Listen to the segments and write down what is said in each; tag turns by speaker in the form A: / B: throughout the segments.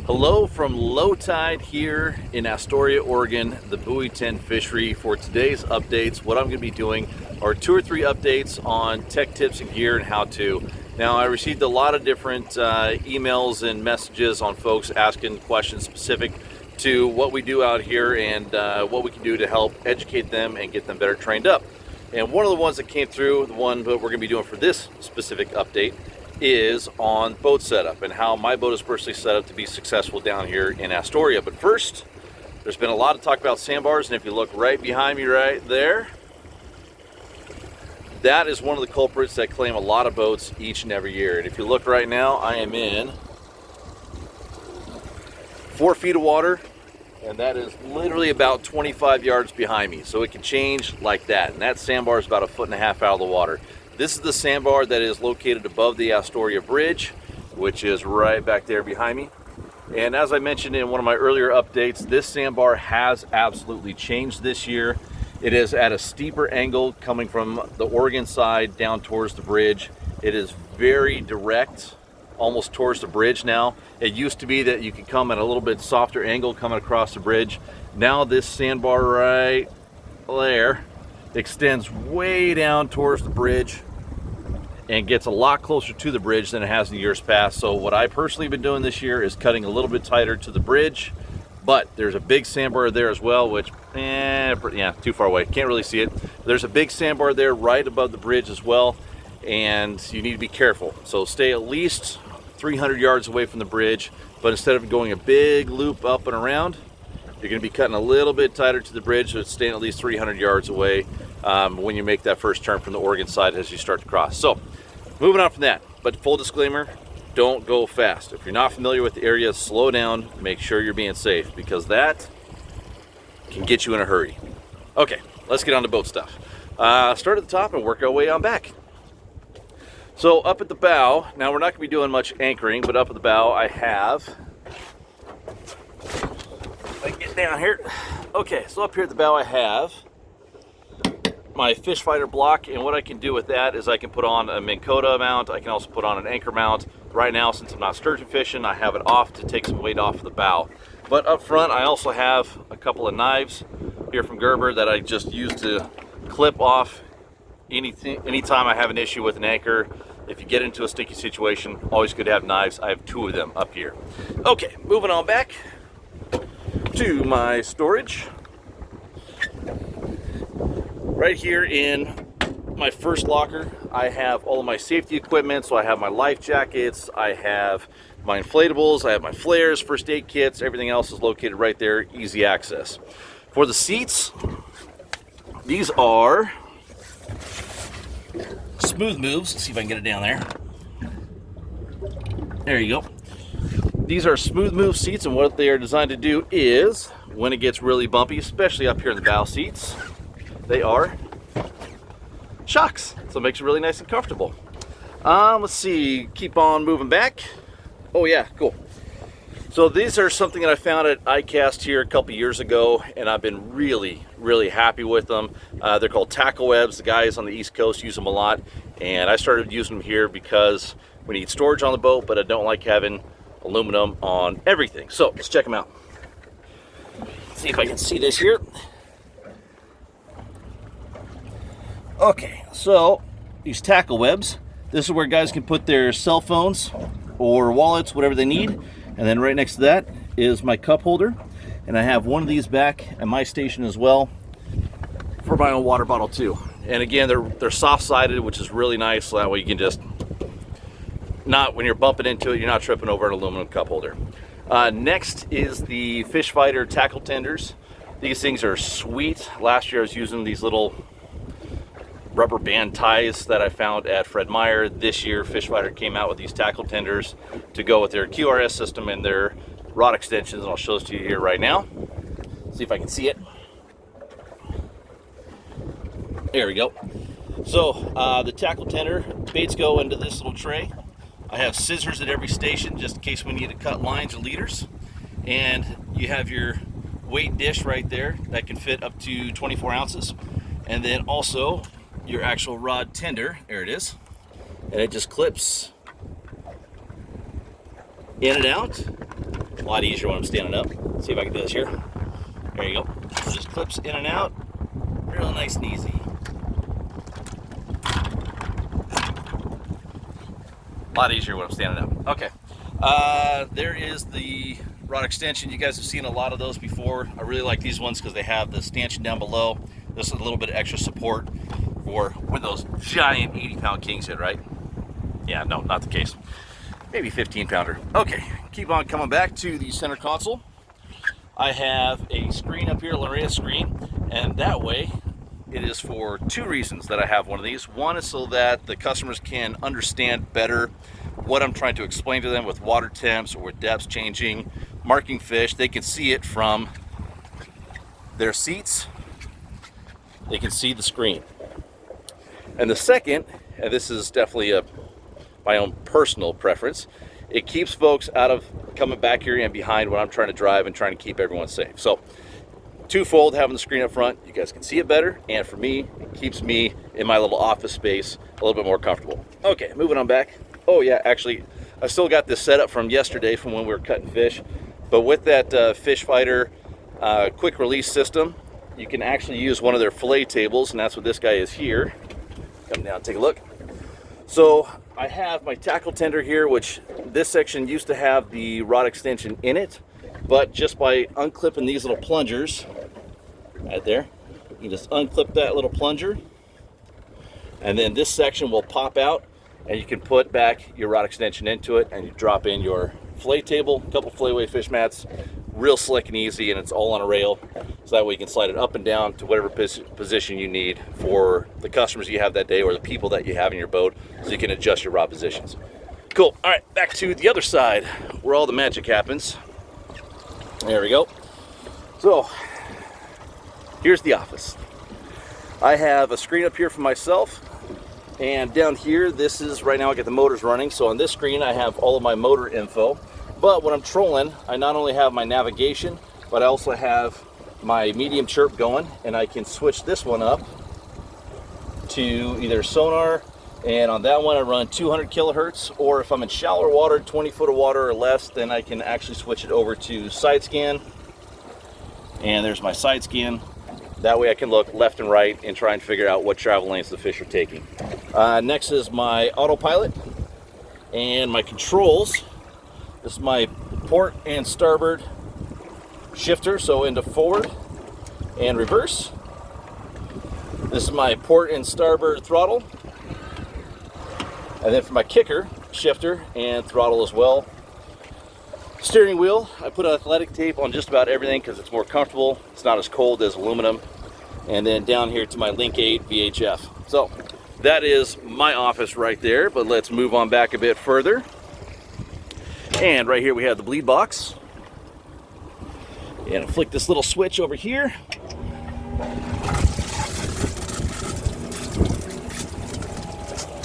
A: Hello from low tide here in Astoria, Oregon, the Buoy 10 fishery. For today's updates, what I'm going to be doing are 2 or 3 updates on tech tips and gear and how to. Now, I received a lot of different emails and messages on folks asking questions specific to what we do out here and what we can do to help educate them and get them better trained up. And one of the ones that came through, the one that we're going to be doing for this specific update, is on boat setup and how my boat is personally set up to be successful down here in Astoria. But first, there's been a lot of talk about sandbars, and if you look right behind me right there, that is one of the culprits that claim a lot of boats each and every year. And if you look right now, I am in 4 feet of water, and that is literally about 25 yards behind me. So it can change like that, and that sandbar is about 1.5 feet out of the water. This is the sandbar that is located above the Astoria Bridge, which is right back there behind me. And as I mentioned in one of my earlier updates, this sandbar has absolutely changed this year. It is at a steeper angle coming from the Oregon side down towards the bridge. It is very direct, almost towards the bridge now. It used to be that you could come at a little bit softer angle coming across the bridge. Now this sandbar right there extends way down towards the bridge and gets a lot closer to the bridge than it has in years past. So what I personally have been doing this year is cutting a little bit tighter to the bridge, but there's a big sandbar there as well, which, yeah, too far away, can't really see it. There's a big sandbar there right above the bridge as well, and you need to be careful. So stay at least 300 yards away from the bridge, but instead of going a big loop up and around, you're going to be cutting a little bit tighter to the bridge, so it's staying at least 300 yards away when you make that first turn from the Oregon side as you start to cross. So moving on from that, but full disclaimer, don't go fast. If you're not familiar with the area, slow down, make sure you're being safe, because that can get you in a hurry. Okay, let's get on to boat stuff. Start at the top and work our way on back. So up at the bow, now we're not going to be doing much anchoring, but up at the bow I have, if I can get down here. Okay, so up here at the bow I have my fish fighter block, and what I can do with that is I can put on a Minn Kota mount. I can also put on an anchor mount. Right now, since I'm not sturgeon fishing, I have it off to take some weight off of the bow. But up front, I also have a couple of knives here from Gerber that I just use to clip off anytime I have an issue with an anchor. If you get into a sticky situation, always good to have knives. I have 2 of them up here. Okay, moving on back to my storage. Right here in my first locker, I have all of my safety equipment. So I have my life jackets, I have my inflatables, I have my flares, first aid kits, everything else is located right there, easy access. For the seats, these are Smooth Moves. Let's see if I can get it down there. There you go. These are Smooth Move seats, and what they are designed to do is, when it gets really bumpy, especially up here in the bow seats, they are shocks, so it makes it really nice and comfortable. Let's see, keep on moving back. Oh yeah, cool. So these are something that I found at iCast here a couple years ago, and I've been really happy with them. They're called tackle webs. The guys on the East Coast use them a lot, and I started using them here because we need storage on the boat, but I don't like having aluminum on everything. So let's check them out. See if I can see this here. Okay, so these tackle webs, this is where guys can put their cell phones or wallets, whatever they need. And then right next to that is my cup holder. And I have one of these back at my station as well for my own water bottle too. And again, they're soft-sided, which is really nice. So that way you can just, not when you're bumping into it, you're not tripping over an aluminum cup holder. Next is the Fish Fighter tackle tenders. These things are sweet. Last year I was using these little rubber band ties that I found at Fred Meyer. This year Fish Fighter came out with these tackle tenders to go with their QRS system and their rod extensions, and I'll show those to you here right now. See if I can see it. There we go. So the tackle tender baits go into this little tray. I have scissors at every station just in case we need to cut lines or leaders, and you have your weight dish right there that can fit up to 24 ounces, and then also your actual rod tender. There it is, and it just clips in and out, A lot easier when I'm standing up. Let's see if I can do this here. There you go. Just clips in and out. Real nice and easy. A lot easier when I'm standing up. Okay. There is the rod extension. You guys have seen a lot of those before. I really like these ones because they have the stanchion down below. This is a little bit of extra support for when those giant 80-pound kings hit, right? Yeah, no, not the case. Maybe 15-pounder. Okay, keep on coming back to the center console. I have a screen up here, Lorena screen, and that way it is for two reasons that I have one of these. One is so that the customers can understand better what I'm trying to explain to them with water temps or with depths changing, marking fish. They can see it from their seats. They can see the screen. And the second, and this is definitely my own personal preference, it keeps folks out of coming back here and behind when I'm trying to drive and trying to keep everyone safe. So twofold, having the screen up front, you guys can see it better, and for me, it keeps me in my little office space a little bit more comfortable. Okay, moving on back. Oh yeah, actually, I still got this set up from yesterday from when we were cutting fish, but with that Fish Fighter quick release system, you can actually use one of their fillet tables, and that's what this guy is here. Come down, take a look. So I have my tackle tender here, which this section used to have the rod extension in it, but just by unclipping these little plungers right there, you just unclip that little plunger, and then this section will pop out, and you can put back your rod extension into it, and you drop in your fillet table, a couple filleted fish mats, real slick and easy, and it's all on a rail, so that way you can slide it up and down to whatever position you need for the customers you have that day or the people that you have in your boat, so you can adjust your rod positions. Cool. All right, back to the other side where all the magic happens. There we go. So here's the office. I have a screen up here for myself, and down here, this is, right now I got the motors running, so on this screen I have all of my motor info. But when I'm trolling, I not only have my navigation, but I also have my medium chirp going, and I can switch this one up to either sonar, and on that one I run 200 kilohertz, or if I'm in shallower water, 20 foot of water or less, then I can actually switch it over to side scan. And there's my side scan. That way I can look left and right and try and figure out what travel lanes the fish are taking. Next is my autopilot and my controls. This is my port and starboard shifter, so into forward and reverse. This is my port and starboard throttle. And then for my kicker, shifter and throttle as well. Steering wheel, I put athletic tape on just about everything because it's more comfortable. It's not as cold as aluminum. And then down here to my Link 8 VHF. So that is my office right there, but let's move on back a bit further. And right here we have the bleed box. And I'll flick this little switch over here.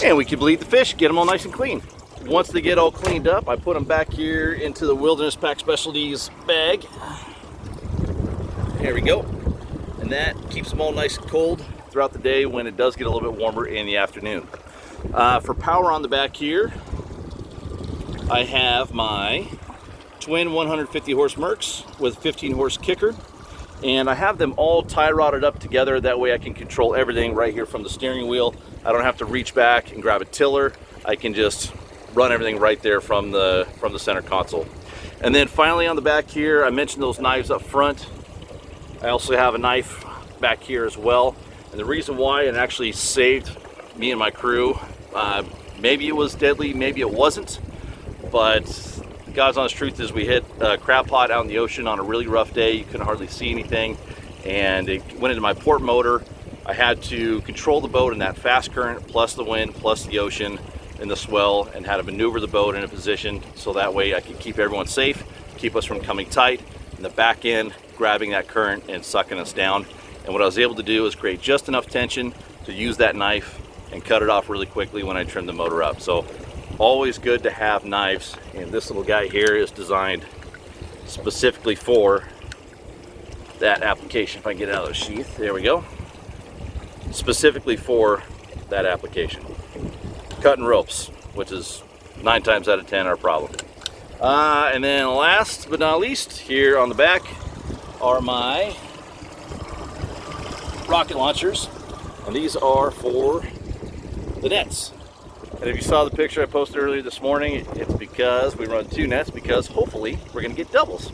A: And we can bleed the fish, get them all nice and clean. Once they get all cleaned up, I put them back here into the Wilderness Pack Specialties bag. There we go. And that keeps them all nice and cold throughout the day when it does get a little bit warmer in the afternoon. For power on the back here, I have my twin 150 horse Mercs with 15 horse kicker, and I have them all tie rodded up together. That way I can control everything right here from the steering wheel. I don't have to reach back and grab a tiller. I can just run everything right there from the center console. And then finally on the back here, I mentioned those knives up front. I also have a knife back here as well. And the reason why it actually saved me and my crew, maybe it was deadly, maybe it wasn't, but God's honest truth is we hit a crab pot out in the ocean on a really rough day. You couldn't hardly see anything, and it went into my port motor. I had to control the boat in that fast current, plus the wind, plus the ocean and the swell, and had to maneuver the boat in a position so that way I could keep everyone safe, keep us from coming tight, and the back end grabbing that current and sucking us down. And what I was able to do is create just enough tension to use that knife and cut it off really quickly when I trimmed the motor up. So always good to have knives, and this little guy here is designed specifically for that application. If I can get it out of the sheath, there we go. Specifically for that application. Cutting ropes, which is 9 times out of 10 our problem. And then last but not least, here on the back are my rocket launchers, and these are for the nets. And if you saw the picture I posted earlier this morning, it's because we run 2 nets, because hopefully we're going to get doubles.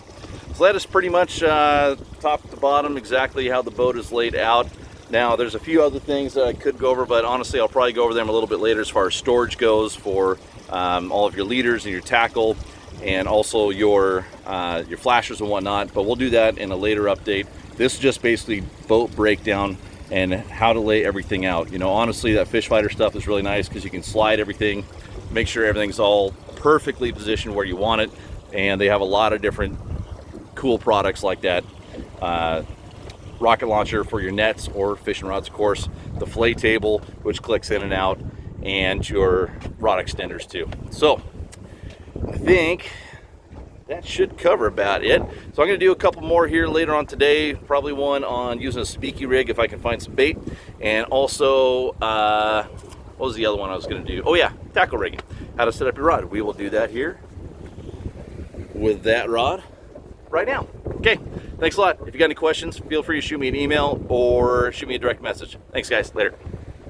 A: So that is pretty much top to bottom exactly how the boat is laid out. Now there's a few other things that I could go over, but honestly I'll probably go over them a little bit later as far as storage goes for all of your leaders and your tackle, and also your flashers and whatnot. But we'll do that in a later update. This is just basically boat breakdown and how to lay everything out. You know, honestly, that fish fighter stuff is really nice because you can slide everything, make sure everything's all perfectly positioned where you want it, and they have a lot of different cool products like that. Rocket launcher for your nets or fishing rods, of course, the fillet table, which clicks in and out, and your rod extenders too. So I think that should cover about it. So I'm going to do a couple more here later on today, probably one on using a speaky rig if I can find some bait, and also what was the other one I was going to do? Oh yeah, tackle rigging, how to set up your rod. We will do that here with that rod right now. Okay, thanks a lot. If you got any questions, feel free to shoot me an email or shoot me a direct message. Thanks guys, later.